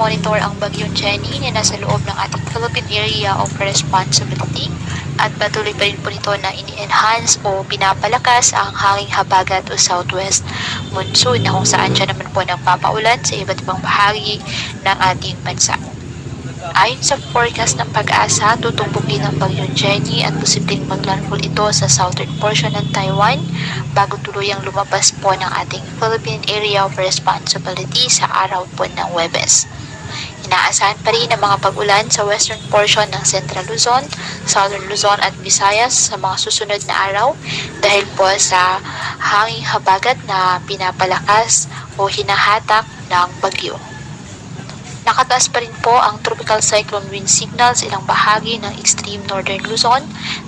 minomonitor ang bagyong Jenny na nasa loob ng ating Philippine Area of Responsibility at patuloy pa rin po nito na ini-enhance o pinapalakas ang hanging habagat o southwest monsoon na kung saan siya naman po nagpapaulan sa iba't ibang bahagi ng ating bansa. Ayon sa forecast ng Pag-asa, tutumbukin ang bagyong Jenny at posibleng maglandfall ito sa southern portion ng Taiwan bago tuluyang lumabas po ng ating Philippine Area of Responsibility sa araw po ng Huwebes. Inaasahan pa rin ang mga pag-ulan sa western portion ng Central Luzon, Southern Luzon at Visayas sa mga susunod na araw dahil po sa hanging habagat na pinapalakas o hinahatak ng bagyo. Nakataas pa rin po ang tropical cyclone wind signal sa ilang bahagi ng extreme northern Luzon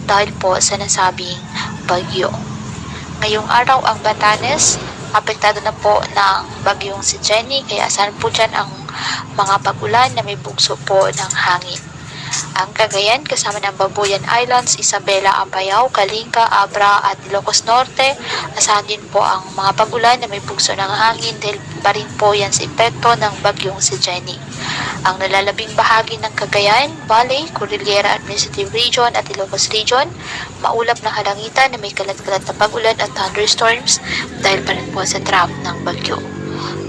dahil po sa nasabing bagyo. Ngayong araw ang Batanes, apektado na po ng bagyong si Jenny kaya asahan po dyan ang mga pag-ulan na may bugso po ng hangin. Ang Cagayan kasama ng Babuyan Islands, Isabela, Apayao, Kalinga, Abra at Ilocos Norte. Asahan din po ang mga pag-ulan na may bugso ng hangin dahil pa rin po yan sa epekto ng bagyong si Jenny. Ang nalalabing bahagi ng Cagayan, Valley, Cordillera Administrative Region at Ilocos Region, maulap na halangitan na may kalat-kalat na pag-ulan at thunderstorms dahil pa rin po sa trough ng bagyo.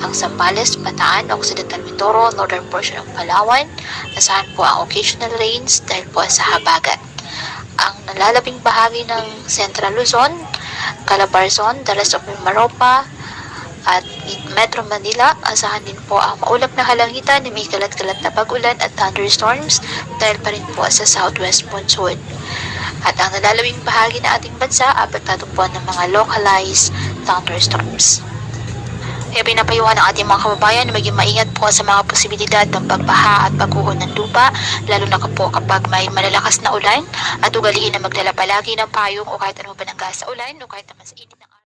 Ang Zambales, Bataan, Occidental Mindoro, northern portion ng Palawan, asahan po ang occasional rains dahil po sa habagat. Ang nalalabing bahagi ng Central Luzon, Calabarzon, the rest of Mimaropa, at Metro Manila, asahan din po ang maulap na halangitan na may kalat-kalat na pag-ulan at thunderstorms dahil pa rin po sa southwest monsoon. At ang nalalawing bahagi ng ating bansa, apektado po ng mga localized thunderstorms. Kaya pinapayuhan ng ating mga kababayan na maging maingat po sa mga posibilidad ng pagbaha at pagguho ng lupa, lalo na po kapag may malalakas na ulan at ugaliin na magdala palagi ng payong o kahit ano ba nangga sa ulan o kahit naman sa init ng